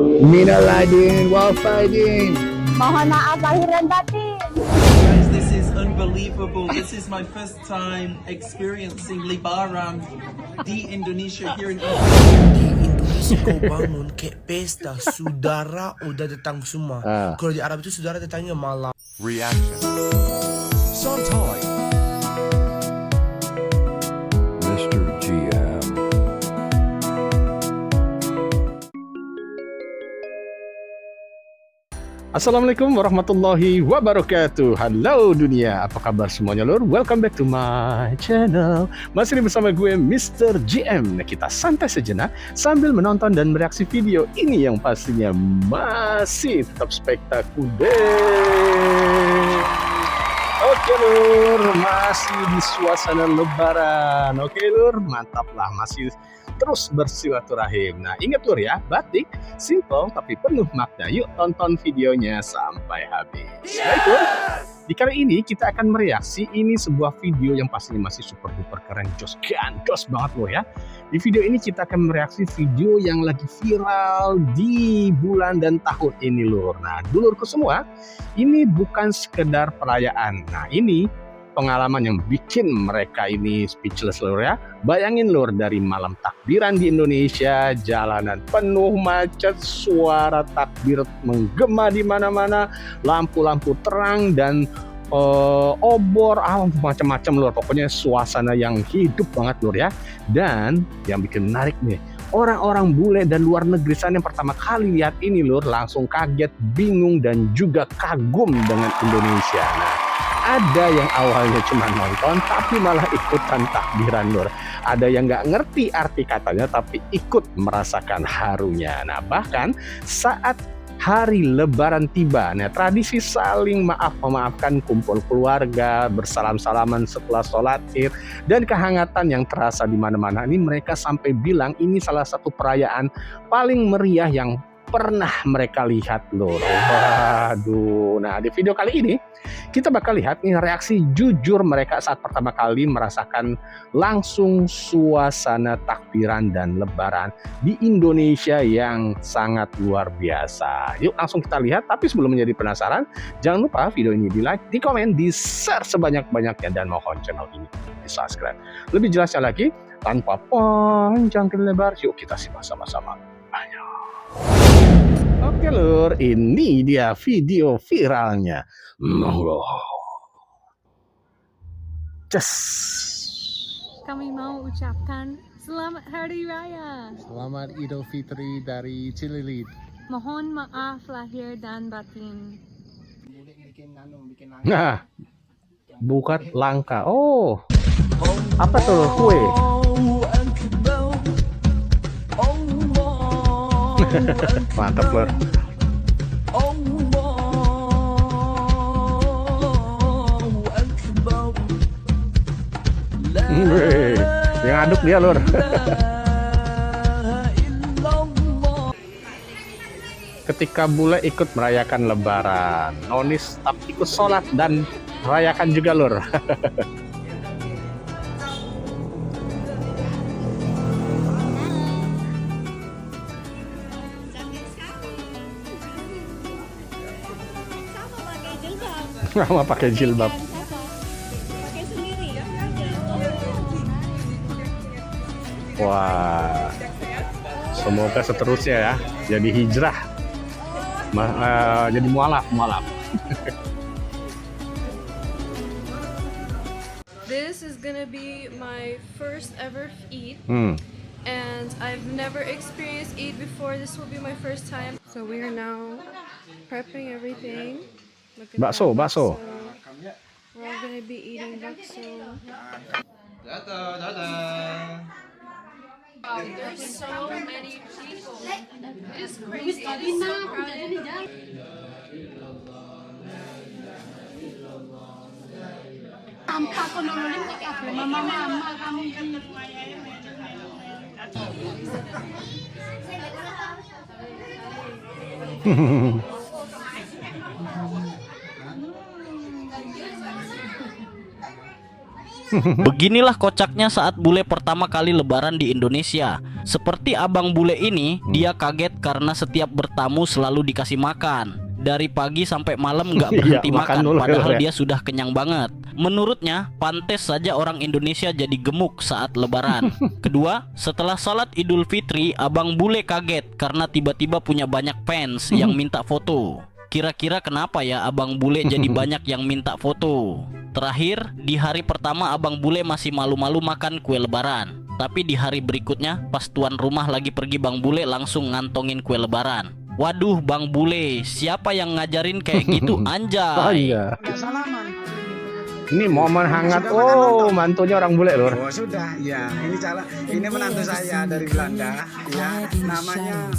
Minal aidin wal faidin. Mohon maaf lahir dan batin. Guys, this is unbelievable. This is my first time experiencing Lebaran di Indonesia here in Indonesia kau bangun kayak pesta, saudara udah datang semua. Kalau di Arab itu saudara datangnya malam. Reaction. Sometime. Mr. GM. Assalamualaikum warahmatullahi wabarakatuh. Halo dunia, apa kabar semuanya lur? Welcome back to my channel. Masih bersama gue Mr. GM. Nah, kita santai sejenak sambil menonton dan mereaksi video ini yang pastinya masih tetap spektakuler. Oke lur, masih di suasana lebaran. Oke lur, mantap lah, masih terus bersilaturahim. Nah ingat lur ya, batik simple tapi penuh makna. Yuk tonton videonya sampai habis. Baik lur, di kali ini kita akan mereaksi ini sebuah video yang pastinya masih super duper keren, jos gandos banget lur ya. Di video ini kita akan mereaksi video yang lagi viral di bulan dan tahun ini lur. Nah dulurku semua, ini bukan sekedar perayaan. Nah ini pengalaman yang bikin mereka ini speechless lur ya. Bayangin lur, dari malam takbiran di Indonesia, jalanan penuh macet, suara takbir menggema di mana-mana, lampu-lampu terang dan obor, macam-macam lur. Pokoknya suasana yang hidup banget lur ya. Dan yang bikin menarik nih, orang-orang bule dan luar negeri sana yang pertama kali lihat ini lur, langsung kaget, bingung dan juga kagum dengan Indonesia. Nah, ada yang awalnya cuma nonton tapi malah ikutan takbiran lur. Ada yang nggak ngerti arti katanya tapi ikut merasakan harunya. Nah bahkan saat hari lebaran tiba, nah tradisi saling memaafkan, kumpul keluarga, bersalam-salaman setelah sholat id, dan kehangatan yang terasa di mana-mana. Ini mereka sampai bilang ini salah satu perayaan paling meriah yang pernah mereka lihat lur. Waduh. Nah di video kali ini kita bakal lihat nih reaksi jujur mereka saat pertama kali merasakan langsung suasana takbiran dan lebaran di Indonesia yang sangat luar biasa. Yuk langsung kita lihat, tapi sebelum menjadi penasaran, jangan lupa video ini di like, di komen, di share sebanyak-banyaknya, dan mohon channel ini di subscribe. Lebih jelasnya lagi, tanpa panjang lebar, yuk kita simak sama-sama. Ayo. Oke lur, ini dia video viralnya. Monggo. Ces. Kami mau ucapkan Selamat Hari Raya. Selamat Idul Fitri dari Cililid. Mohon maaf lahir dan batin. Nah, bukan langka. Oh, apa tuh kue? Mantap lur. Yang aduk dia lur. Ketika bule ikut merayakan lebaran, nonis tetap ikut sholat dan merayakan juga lur. Sama pakai jilbab. Wah, semoga seterusnya ya jadi hijrah, jadi mualaf. This is gonna be my first ever Eid, and I've never experienced Eid before. This will be my first time. So we are now prepping everything. Bakso. We're all gonna be eating bakso. There's so many people. It's crazy. It's so crowded. Beginilah kocaknya saat bule pertama kali lebaran di Indonesia. Seperti abang bule ini, dia kaget karena setiap bertamu selalu dikasih makan. Dari pagi sampai malam nggak berhenti Iya, makan makan, dulu, padahal ya. dia sudah kenyang banget. Menurutnya, pantes saja orang Indonesia jadi gemuk saat lebaran. Kedua, setelah salat Idul Fitri, abang bule kaget karena tiba-tiba punya banyak fans yang minta foto. Kira-kira kenapa ya abang bule jadi banyak yang minta foto? Terakhir, di hari pertama abang bule masih malu-malu makan kue lebaran. Tapi di hari berikutnya, pas tuan rumah lagi pergi, bang bule langsung ngantongin kue lebaran. Waduh, bang bule, siapa yang ngajarin kayak gitu, anjay? Iya. Ini momen hangat. Oh, mantunya orang bule, Lur. Oh sudah, ya ini menantu saya dari Belanda, ya namanya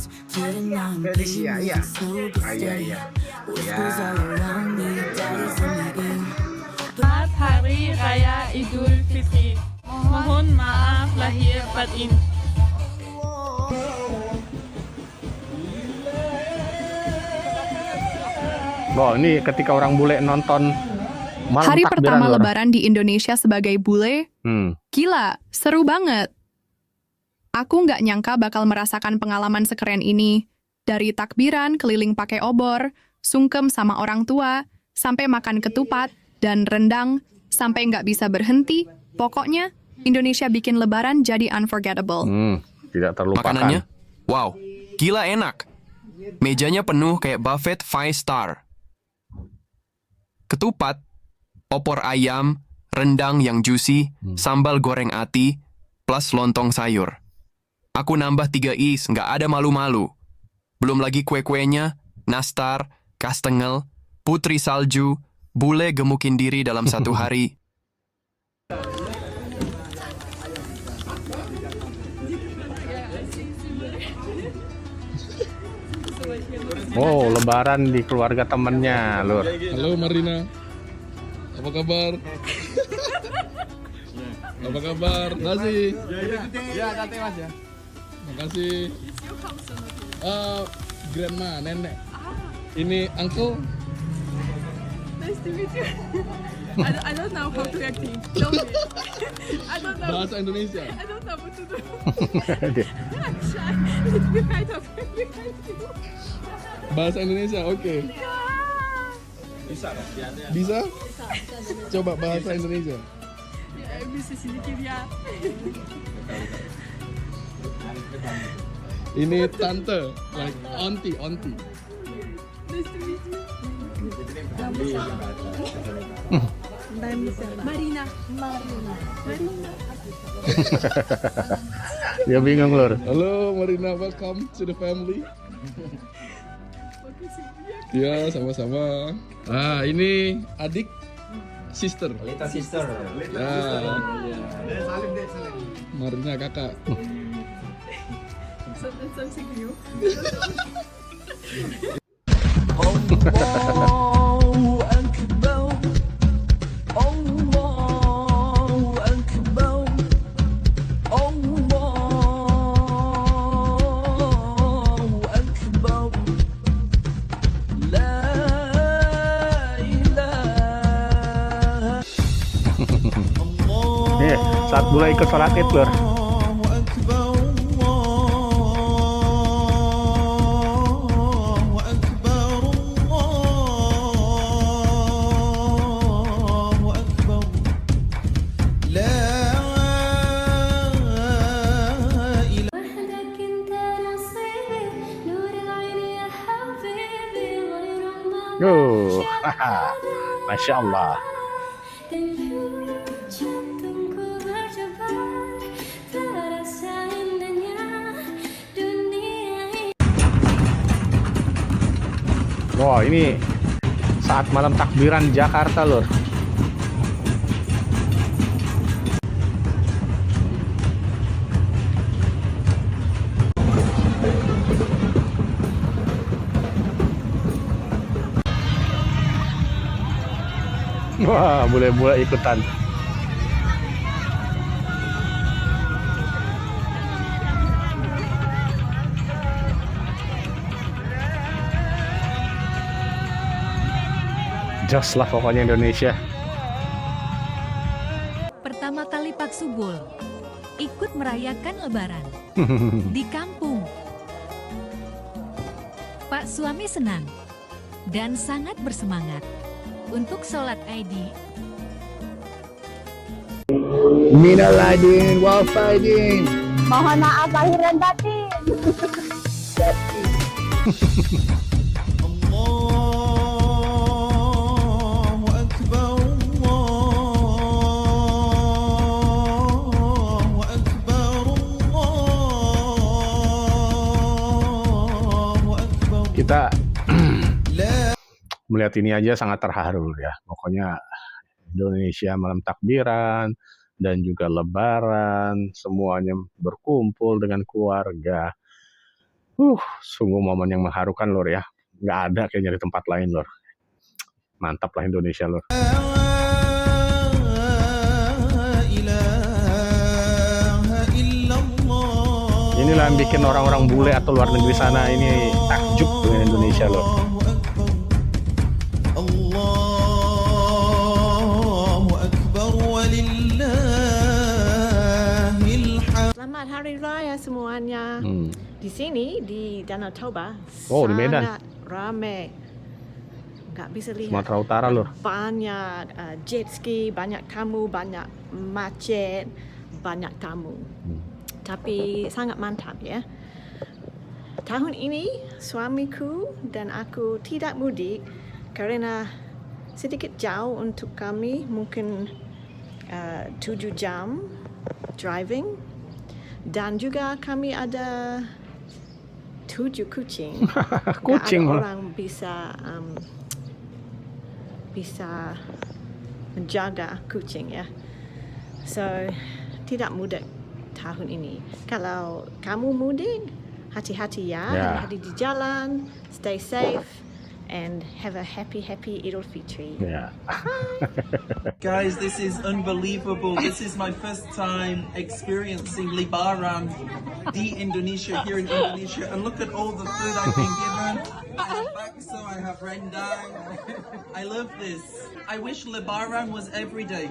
Felicia, iya. Iya. Selamat Hari Raya Idul Fitri. Mohon maaf lahir batin. Oh, ini ketika orang bule nonton malam Hari takbiran, pertama Lur. lebaran di Indonesia sebagai bule, gila, seru banget. Aku nggak nyangka bakal merasakan pengalaman sekeren ini. Dari takbiran, keliling pakai obor, sungkem sama orang tua, sampai makan ketupat, dan rendang, sampai nggak bisa berhenti. Pokoknya, Indonesia bikin lebaran jadi unforgettable. Tidak terlupakan. Makanannya, wow, gila enak. Mejanya penuh kayak buffet 5 star. Ketupat, opor ayam, rendang yang juicy, sambal goreng ati, plus lontong sayur. Aku nambah 3 is, nggak ada malu-malu. Belum lagi kue-kuenya, nastar, kastengel, putri salju, bule gemukin diri dalam 1 hari. Oh, lebaran di keluarga temennya, Lur. Halo Marina, apa kabar? Apa kabar? Makasih. Ya, nanti mas ya. Makasih. Grandma, nenek. Ini uncle. Nice to meet you. I don't know how to acting. Show me. I don't know. Bahasa Indonesia. I don't know what to do. I'm shy. Let's be right up. Bahasa Indonesia, oke. Bisa? Coba bahasa Indonesia. Ya, bisa sedikit ya. Ini tante, like auntie. Nice to meet you. Marina. Dia bingung, Lur. Halo Marina, welcome to the family. Ya, sama-sama. Ah, ini adik, sister. Little sister. Ya. Marina kakak. Something new. Nih, saat bule ikut sholat Id, Lur. Masya Allah. Wah, ini saat malam takbiran Jakarta, Lur. Wah, bule-bule ikutan. Jos lah pokoknya Indonesia. Pertama kali Pak Subul. ikut merayakan Lebaran di kampung. Pak suami senang dan sangat bersemangat untuk sholat Id. Minal aidin wal faidin. Mohon maaf lahir dan batin. Kita melihat ini aja sangat terharu ya. Pokoknya Indonesia malam takbiran dan juga Lebaran, semuanya berkumpul dengan keluarga. Sungguh momen yang mengharukan lor ya. Nggak ada kayaknya di tempat lain lor. Mantap lah Indonesia lor. Inilah yang bikin orang-orang bule atau luar negeri sana ini takjub dengan Indonesia loh. Selamat Hari Raya semuanya. Di sini di Danau Toba di Medan. sangat ramai. Nggak bisa lihat. Sumatera Utara loh. Banyak jet ski, banyak tamu, banyak macet, banyak tamu. Tapi sangat mantap ya. Tahun ini suamiku dan aku tidak mudik karena sedikit jauh untuk kami, mungkin 7 jam driving, dan juga kami ada 7 kucing. Kucing Nggak ada orang bisa menjaga kucing ya. So tidak mudik tahun ini. Kalau kamu mudik, hati-hati ya, hati-hati di jalan, stay safe, and have a happy Idul Fitri. Guys, this is unbelievable. This is my first time experiencing Lebaran di Indonesia, here in Indonesia. And look at all the food I've been given. I have bakso, I have rendang. I love this. I wish Lebaran was every day.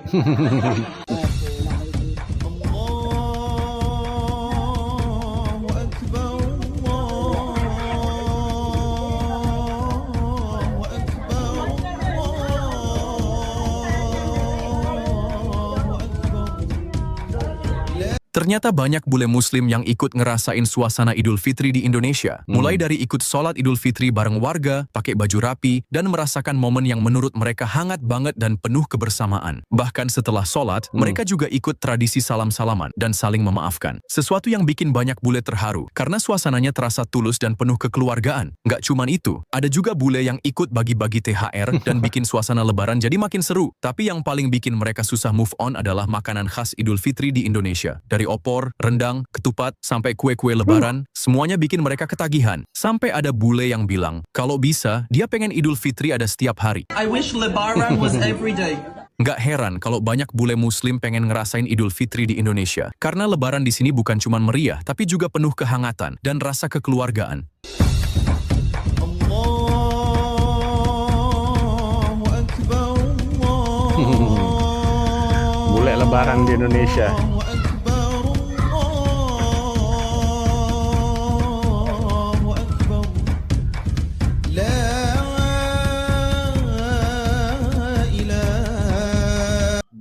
Ternyata banyak bule muslim yang ikut ngerasain suasana Idul Fitri di Indonesia. Mulai dari ikut sholat Idul Fitri bareng warga, pakai baju rapi, dan merasakan momen yang menurut mereka hangat banget dan penuh kebersamaan. Bahkan setelah sholat, mereka juga ikut tradisi salam-salaman dan saling memaafkan. Sesuatu yang bikin banyak bule terharu, karena suasananya terasa tulus dan penuh kekeluargaan. Nggak cuman itu, ada juga bule yang ikut bagi-bagi THR dan bikin suasana Lebaran jadi makin seru. Tapi yang paling bikin mereka susah move on adalah makanan khas Idul Fitri di Indonesia. Dari opor, rendang, ketupat, sampai kue-kue Lebaran, semuanya bikin mereka ketagihan. Sampai ada bule yang bilang, kalau bisa, dia pengen Idul Fitri ada setiap hari. I wish Lebaran was every day. Nggak heran kalau banyak bule muslim pengen ngerasain Idul Fitri di Indonesia. Karena Lebaran di sini bukan cuma meriah, tapi juga penuh kehangatan dan rasa kekeluargaan. Bule Lebaran di Indonesia.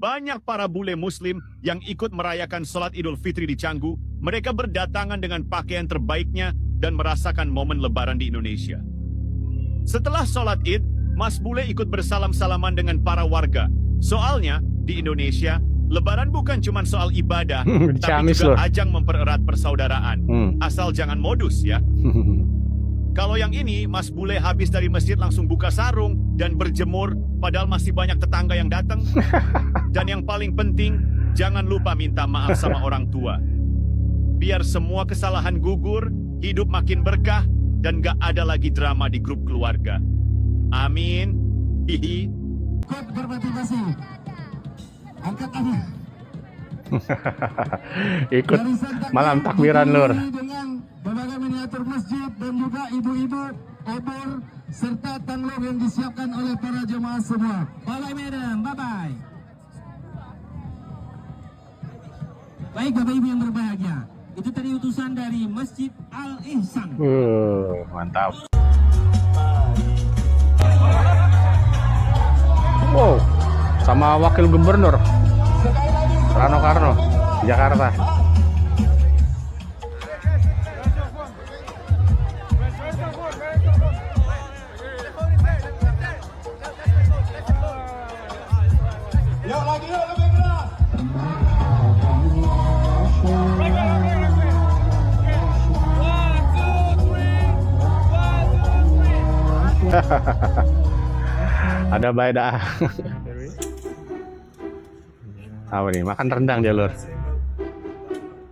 Banyak para bule muslim yang ikut merayakan sholat Idul Fitri di Canggu. Mereka berdatangan dengan pakaian terbaiknya dan merasakan momen Lebaran di Indonesia. Setelah sholat Id, Mas Bule ikut bersalam-salaman dengan para warga. Soalnya, di Indonesia, Lebaran bukan cuma soal ibadah, tapi juga ajang mempererat persaudaraan. Asal jangan modus ya. Kalau yang ini, Mas Bule habis dari masjid langsung buka sarung dan berjemur, padahal masih banyak tetangga yang datang. Dan yang paling penting, jangan lupa minta maaf sama orang tua. Biar semua kesalahan gugur, hidup makin berkah, dan gak ada lagi drama di grup keluarga. Amin. Hihi. Ikut malam takbiran lur. Berbagai miniatur masjid dan juga ibu-ibu, obor, serta tanglong yang disiapkan oleh para jemaah semua. Balai Medan, bye-bye. Baik Bapak Ibu yang berbahagia, itu tadi utusan dari Masjid Al-Ihsan. Mantap. Wow, sama Wakil Gubernur Rano Karno, Jakarta. Yuk lagi yuk, lebih keras. Ada baida. Apa nih? Makan rendang dia, Lur.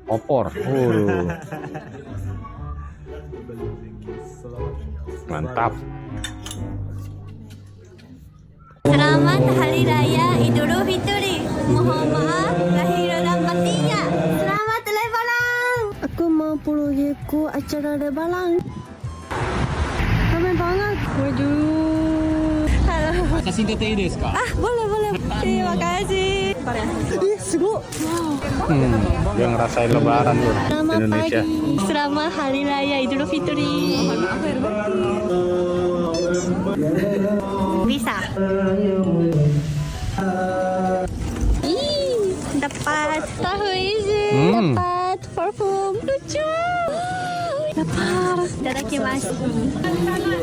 Opor. Mantap. Selamat Hari Raya Idul Fitri. Mohon maaf lahir dan batinnya. Selamat Lebaran. Aku mau pergi ke acara Lebaran. Ramai banget. Waduh. Halo. Kasih teteh desu ka? Boleh. Terima kasih. Ih, seru. Dia ngerasain Lebaran, Lur, di Selamat Indonesia. pagi. Selamat Hari Raya Idul Fitri. Mohon maaf lahir batin. Bisa. Dapat tahu isi, dapat parfum lucu. Dapat. Itadakimasu.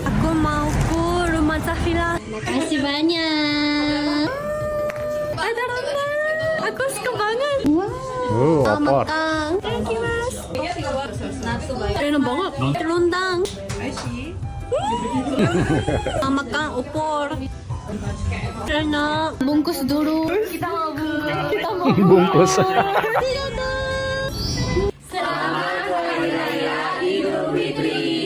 Aku mau ke rumah Safila. Makasih banyak. Ada rendang. Aku suka banget. Wow. Opor. Itadakimasu. Enak banget. Rendang. Makan opor. Karena bungkus dulu. Kita mau Bungkus. Selamat Hari Raya Idul Fitri.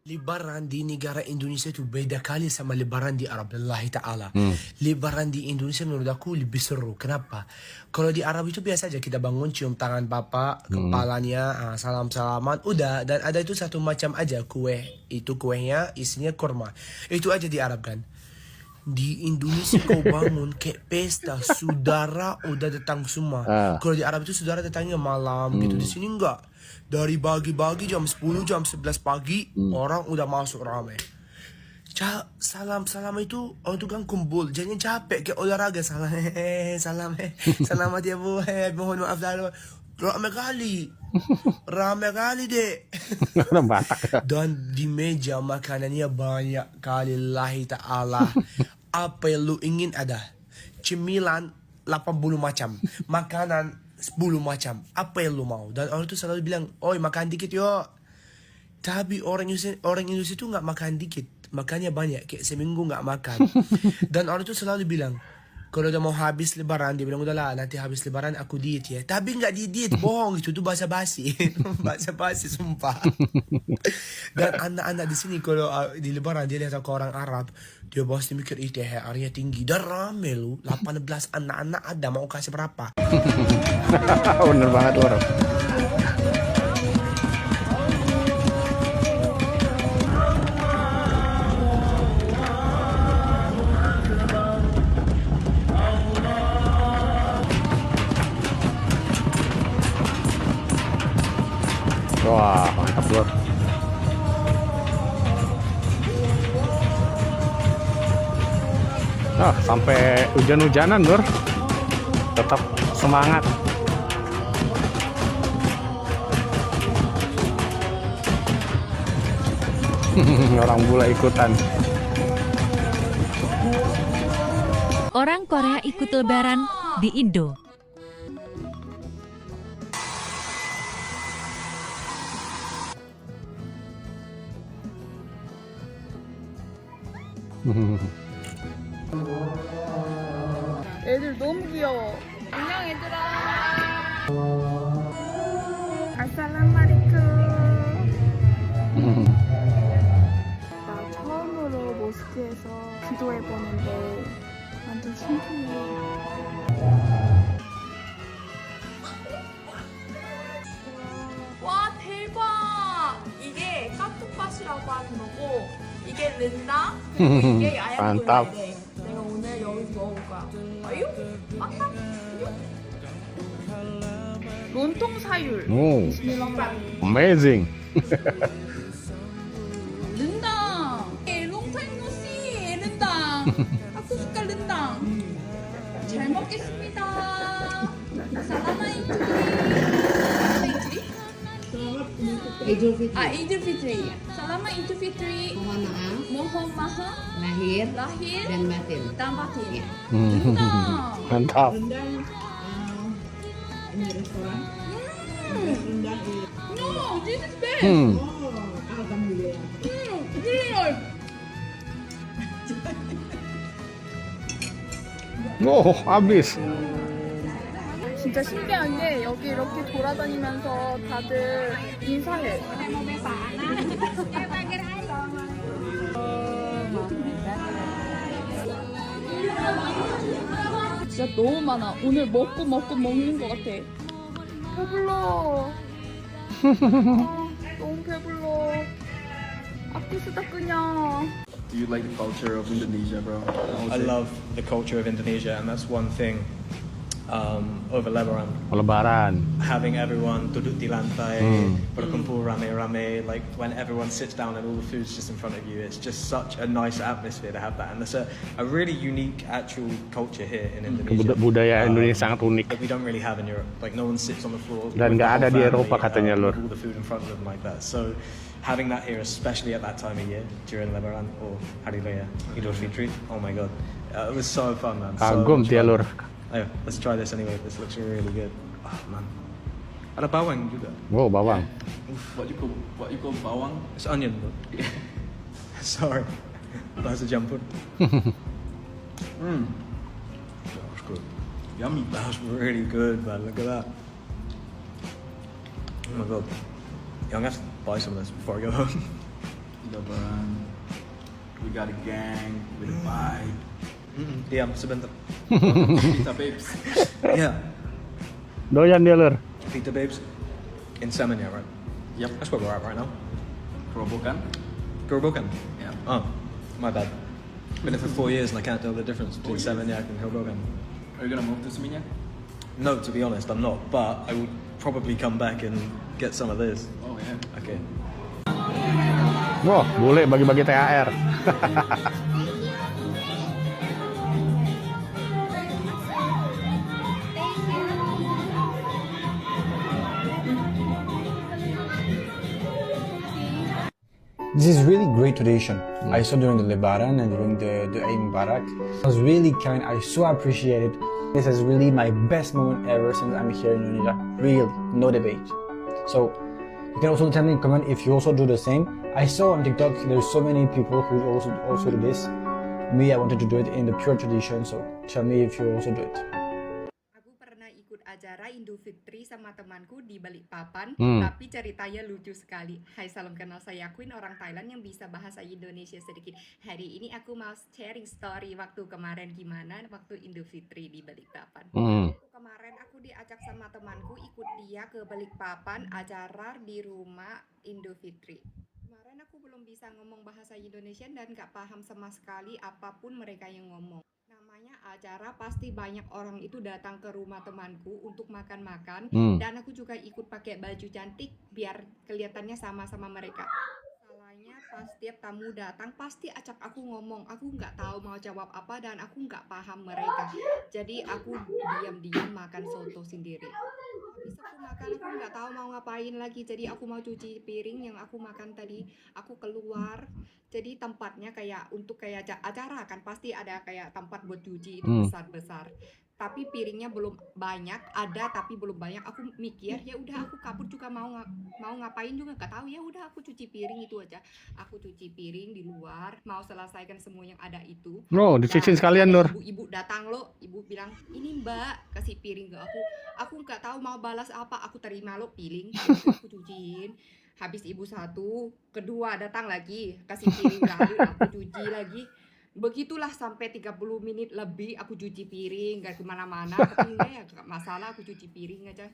Lebaran di negara Indonesia itu beda kali sama lebaran di Arab. Lillahi ta'ala. Lebaran di Indonesia menurut aku lebih seru. Kenapa? Kalau di Arab itu biasa aja kita bangun cium tangan papa, kepalanya, salam-salaman, udah. Dan ada itu satu macam aja kue. Itu kuenya isinya kurma. Itu aja di Arab kan. Di Indonesia kau bangun kayak pesta, saudara udah datang semua. Kalau di Arab itu saudara datangnya malam gitu. Di sini enggak. Dari pagi-pagi jam 10, jam 11 pagi orang udah masuk ramai. Salam itu orang itu kan kumpul. Jangan capek kayak olahraga. Selamat ya bu. Mohon maaf dahulu. Ramai kali deh. Dan di meja makanannya banyak kali. Lillahi ta'ala. Apa yang lu ingin ada. Cemilan 80 macam. Makanan 10 macam. Apa yang lu mau. Dan orang itu selalu bilang, oi makan dikit yuk. Tapi orang Indonesia itu gak makan dikit. Makannya banyak. Kayak seminggu gak makan. Dan orang itu selalu bilang, kalau udah mau habis lebaran, dia bilang udahlah nanti habis lebaran aku diet ya. Tapi nggak diet, bohong itu tuh bahasa basi, bahasa basi sumpah. Dan anak-anak di sini kalau di lebaran dia lihat aku orang Arab, dia pasti mikir ITHR-nya tinggi. Dan rame lu, 18 anak-anak ada mau kasih berapa? Bener banget orang. Wah, mantap Lur. Sampai hujan-hujanan Lur. Tetap semangat. Orang bule ikutan. Orang Korea ikut lebaran di Indo. 애들 너무 귀여워. 안녕 얘들아. 아살라마리쿠. 나 처음으로 모스크에서 기도해 보는데 완전 신기해. 와 대박! 이게 까뚜빠시라고 하는 거고 이게 렌다 그리고 이게 아야골라이래. 내가 오늘 여기서 먹어볼 거야. 아유? 아까? 론통 사율. Oh, 비스밀라흐. amazing. 른당. 롱타임 노씨 른당. aku suka 른당. 잘 먹겠습니다. 살라마이트. Idul Fitri. Selamat Idul Fitri. Mohon maaf. Lahir dan batin. Mantap. Ini restoran. No, this is best. Alhamdulillah. Oh, habis. 진짜 신기한 게 여기 이렇게 돌아다니면서 다들 인사해. 진짜 너무 많아. 오늘 먹고 먹는 것 같아. 배불러. 너무 배불러. 아프시다 그냥. Do you like the culture of Indonesia, bro? I love the culture of Indonesia, and that's one thing over Lebaran. Lebaran. Having everyone duduk di lantai, berkumpul rame-rame, like when everyone sits down and all the food's just in front of you, it's just such a nice atmosphere to have that. And there's a really unique actual culture here in Indonesia. Budaya Indonesia sangat unik. That we don't really have in Europe. Like no one sits on the floor. Dan nggak ada di Eropa katanya, Lur. All the food in front of them like that. So having that here, especially at that time of year during Lebaran or Hari Raya, Idul Fitri, oh my god, it was so fun, man. Kagum dia, Lur. Ayo, let's try this anyway. This looks really good. Oh man, ada bawang juga. Wow, bawang. What you call bawang? It's onion, bro. Sorry, bahasa campur. That was good. Yummy. That was really good, man. Look at that. Oh my god. Yeah, I'm gonna have to buy some of this before I go home. Lebaran. We got a gang with a vibe. Diam sebentar. Pita babes. Yeah. Doyan dia, Lur. Pita babes. In Seminyak, right? Yep. That's where we're at right now. Kerobokan. Kerobokan? Yeah. Oh, my bad. Been there for 4 years and I can't tell the difference between Seminyak and Kerobokan. Are you gonna move to Seminyak? No, to be honest, I'm not. But I would probably come back and get some of this. Oh yeah. Okay. Wah, bule bagi-bagi THR. This is really great tradition. I saw during the Lebaran and during the Eid Mubarak. It was really kind. I so appreciate it. This is really my best moment ever since I'm here in Indonesia. Really, no debate. So you can also tell me in comment if you also do the same. I saw on TikTok there's so many people who also do this. Me, I wanted to do it in the pure tradition. So tell me if you also do it. Acara Idul Fitri sama temanku di Balikpapan, tapi ceritanya lucu sekali. Hai, salam kenal, saya Queen, orang Thailand yang bisa bahasa Indonesia sedikit. Hari ini aku mau sharing story waktu kemarin gimana waktu Idul Fitri di Balikpapan. Kemarin aku diajak sama temanku ikut dia ke Balikpapan acara di rumah Idul Fitri. Kemarin aku belum bisa ngomong bahasa Indonesia dan gak paham sama sekali apapun mereka yang ngomong. Namanya acara pasti banyak orang itu datang ke rumah temanku untuk makan-makan dan aku juga ikut pakai baju cantik biar kelihatannya sama-sama mereka. Salahnya pas tiap tamu datang pasti acak aku ngomong, aku nggak tahu mau jawab apa dan aku nggak paham mereka. Jadi aku diam-diam makan soto sendiri. Habis aku makan aku nggak tahu mau ngapain lagi, jadi aku mau cuci piring yang aku makan tadi. Aku keluar, jadi tempatnya kayak untuk kayak acara kan pasti ada kayak tempat buat cuci itu besar-besar. Tapi piringnya belum banyak, ada tapi belum banyak. Aku mikir ya udah aku kabur juga mau ngapain juga nggak tahu, ya udah aku cuci piring itu aja. Aku cuci piring di luar, mau selesaikan semua yang ada itu. Oh, dicuciin sekalian, Lur. Ibu datang lo, ibu bilang ini Mbak kasih piring ke aku. Aku nggak tahu mau balas apa, aku terima lo piring, aku cuciin. Habis ibu satu, kedua datang lagi kasih piring lagi, aku cuci lagi. Begitulah sampai 30 menit lebih aku cuci piring, gak kemana-mana. Tapi enggak ya, gak masalah aku cuci piring aja.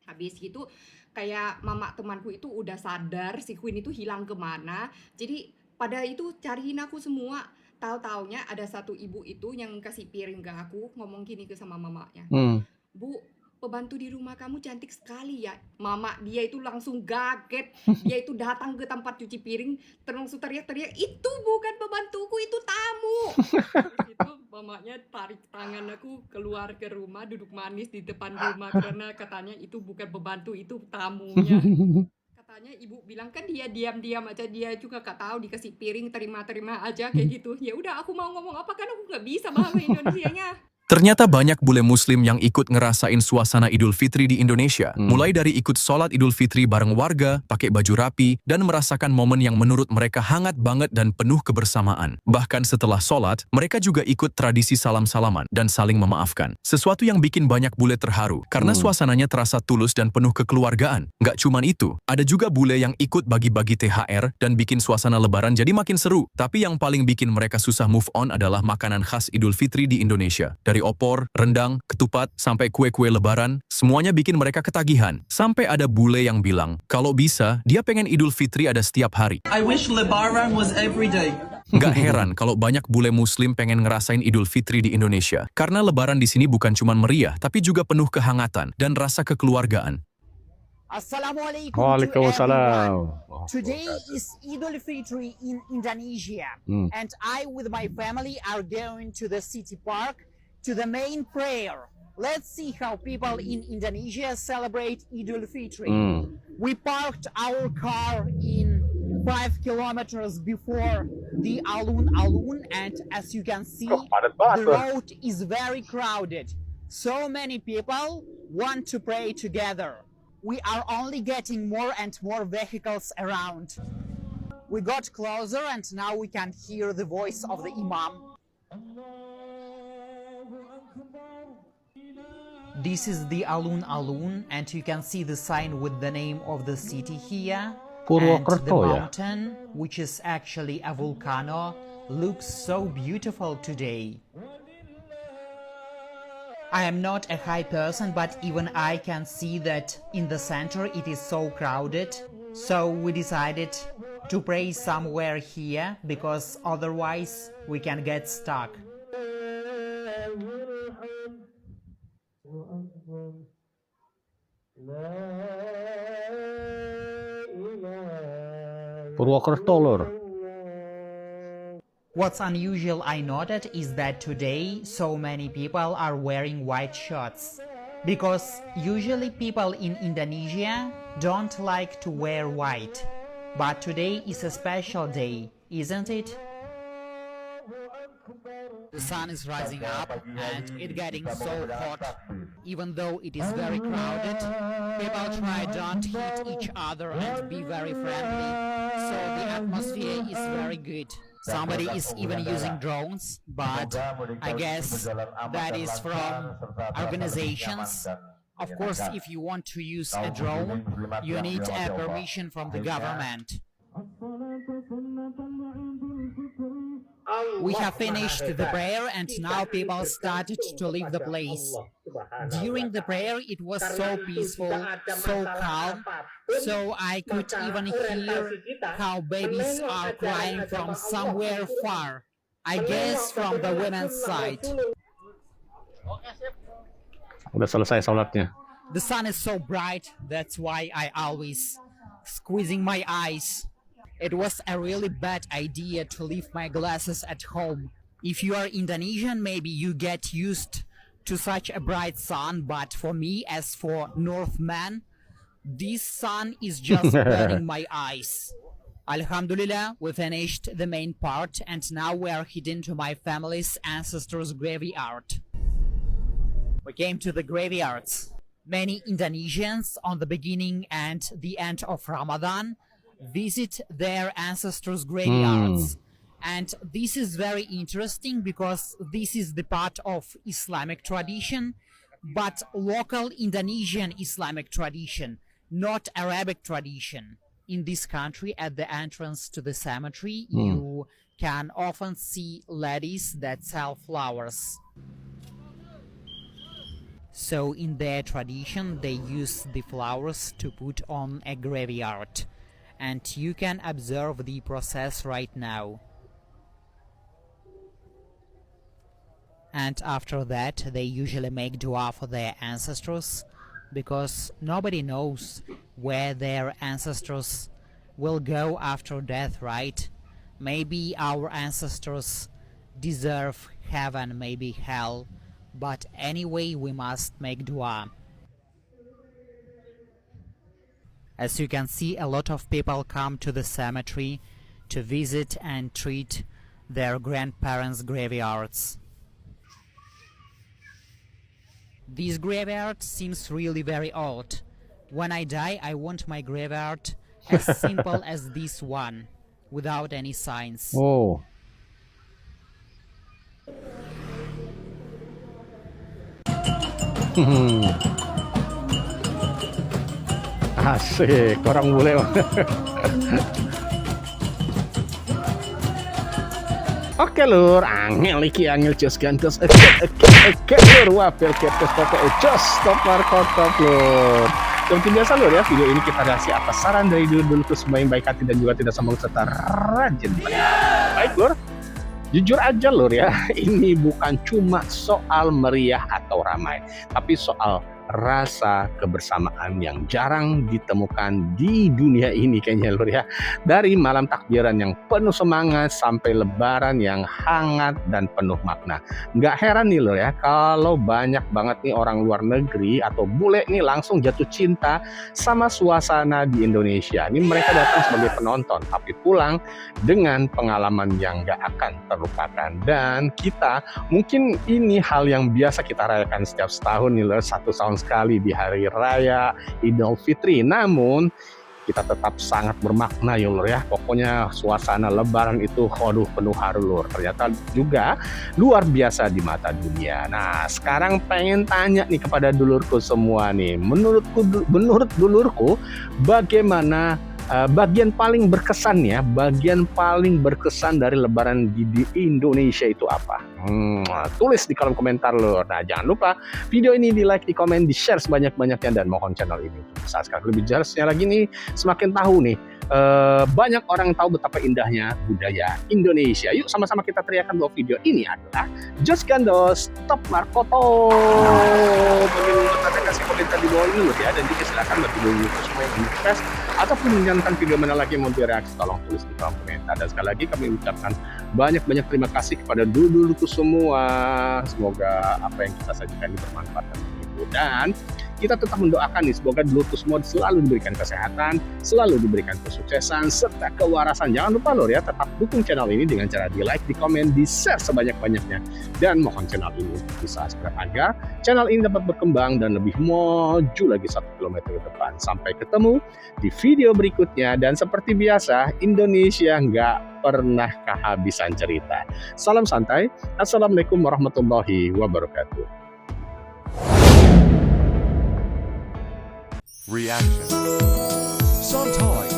Habis gitu kayak mama temanku itu udah sadar si Queen itu hilang kemana. Jadi pada itu cariin aku semua. Tahu-taunya ada satu ibu itu yang kasih piring ke aku, ngomong gini ke sama mamanya. Bu, pembantu di rumah kamu cantik sekali ya. Mama dia itu langsung kaget. Dia itu datang ke tempat cuci piring, terus teriak-teriak, itu bukan pembantuku, itu tamu. Terus itu mamanya tarik tangan aku keluar ke rumah, duduk manis di depan rumah karena katanya itu bukan pembantu, itu tamunya. Katanya ibu bilang kan dia diam-diam aja, dia juga gak tahu dikasih piring terima-terima aja kayak gitu. Ya udah aku mau ngomong apa kan aku nggak bisa bahasa Indonesianya. Ternyata banyak bule muslim yang ikut ngerasain suasana Idul Fitri di Indonesia. Mulai dari ikut sholat Idul Fitri bareng warga, pakai baju rapi, dan merasakan momen yang menurut mereka hangat banget dan penuh kebersamaan. Bahkan setelah sholat, mereka juga ikut tradisi salam-salaman dan saling memaafkan. Sesuatu yang bikin banyak bule terharu, karena suasananya terasa tulus dan penuh kekeluargaan. Nggak cuman itu, ada juga bule yang ikut bagi-bagi THR dan bikin suasana lebaran jadi makin seru. Tapi yang paling bikin mereka susah move on adalah makanan khas Idul Fitri di Indonesia. Dari opor, rendang, ketupat, sampai kue-kue lebaran, semuanya bikin mereka ketagihan. Sampai ada bule yang bilang, kalau bisa, dia pengen Idul Fitri ada setiap hari. I wish Lebaran was every day. Nggak heran kalau banyak bule muslim pengen ngerasain Idul Fitri di Indonesia. Karena lebaran di sini bukan cuma meriah, tapi juga penuh kehangatan dan rasa kekeluargaan. Assalamualaikum. Waalaikumsalam. Today is Idul Fitri in Indonesia, and I with my family are going to the city park to the main prayer. Let's see how people in Indonesia celebrate Idul Fitri. We parked our car in 5 kilometers before the alun-alun, and as you can see, the road is very crowded. So many people want to pray together. We are only getting more and more vehicles around. We got closer and now we can hear the voice of the Imam. This is the alun-alun, and you can see the sign with the name of the city here. And the mountain, which is actually a volcano, looks so beautiful today. I am not a high person, but even I can see that in the center it is so crowded. So we decided to pray somewhere here, because otherwise we can get stuck. Purwokerto, Lur. What's unusual I noted is that today so many people are wearing white shirts, because usually people in Indonesia don't like to wear white. But today is a special day, isn't it? The sun is rising up and it's getting so hot. Even though it is very crowded, people try don't hit each other and be very friendly. So the atmosphere is very good. Somebody is even using drones, but I guess that is from organizations. Of course, if you want to use a drone, you need a permission from the government. We have finished the prayer and now people started to leave the place. During the prayer it was so peaceful, so calm, so I could even hear how babies are crying from somewhere far. I guess from the women's side. Udah selesai sholatnya. The sun is so bright, that's why I always squeezing my eyes. It was a really bad idea to leave my glasses at home. If you are Indonesian, maybe you get used to such a bright sun, but for me, as for Northman, this sun is just burning my eyes. Alhamdulillah, we finished the main part and now we are heading to my family's ancestors' graveyard. We came to the graveyards. Many Indonesians on the beginning and the end of Ramadan visit their ancestors' graveyards. And this is very interesting because this is the part of Islamic tradition, but local Indonesian Islamic tradition, not Arabic tradition. In this country, at the entrance to the cemetery, you can often see ladies that sell flowers. So in their tradition, they use the flowers to put on a graveyard. And you can observe the process right now. And after that, they usually make dua for their ancestors, because nobody knows where their ancestors will go after death, right? Maybe our ancestors deserve heaven, maybe hell, but anyway, we must make dua. As you can see, a lot of people come to the cemetery to visit and treat their grandparents' graveyards. This graveyard seems really very odd. When I die, I want my graveyard as simple as this one, without any signs. Oh. Asik, orang bule. Oke lur, angel iki angel jos gantos. Oke lur, wapel kertas pokoknya jos top markotop lur. Seperti biasa lur ya, video ini kita kasih atas saran dari dulur-dulurku semua yang baik hati dan juga tidak sombong serta rajin. Baik lur, jujur aja lur ya, ini bukan cuma soal meriah atau ramai, tapi soal rasa kebersamaan yang jarang ditemukan di dunia ini kayaknya lur ya. Dari malam takbiran yang penuh semangat sampai lebaran yang hangat dan penuh makna. Nggak heran nih lur ya, kalau banyak banget nih orang luar negeri atau bule nih langsung jatuh cinta sama suasana di Indonesia. Ini mereka datang sebagai penonton, tapi pulang dengan pengalaman yang nggak akan terlupakan. Dan kita, mungkin ini hal yang biasa kita rayakan setiap setahun nih lur, 1 tahun sekali di hari raya Idul Fitri. Namun kita tetap sangat bermakna ya lur ya. Pokoknya suasana lebaran itu penuh haru lur. Ternyata juga luar biasa di mata dunia. Nah, sekarang pengen tanya nih kepada dulurku semua nih. Menurut dulurku, bagaimana bagian paling berkesan ya, bagian paling berkesan dari lebaran di Indonesia itu apa? Tulis di kolom komentar lur. Nah, jangan lupa video ini di like, di komen, di share sebanyak-banyaknya, dan mohon channel ini subscribe. Lebih jelasnya lagi nih, semakin tahu nih banyak orang tahu betapa indahnya budaya Indonesia. Yuk sama-sama kita teriakan bahwa video ini adalah Jos Gandos Top Markoto. Bagi yang kasih komentar di bawah ini lur ya, dan juga silakan bagi dulu semua yang request ataupun menyanyikan video mana lagi yang mau direaksi, tolong tulis di kolom komentar. Dan sekali lagi kami ucapkan banyak-banyak terima kasih kepada dulurku semua. Semoga apa yang kita sajikan ini bermanfaat itu, dan kita tetap mendoakan nih, semoga dulurku semua selalu diberikan kesehatan, selalu diberikan kesuksesan serta kewarasan. Jangan lupa lor ya, tetap dukung channel ini dengan cara di like, di komen, di share sebanyak-banyaknya, dan mohon channel ini di subscribe agar channel ini dapat berkembang dan lebih maju lagi 1 kilometer ke depan. Sampai ketemu di video berikutnya, dan seperti biasa Indonesia nggak pernah kehabisan cerita. Salam santai, assalamualaikum warahmatullahi wabarakatuh. Reaction. Sometimes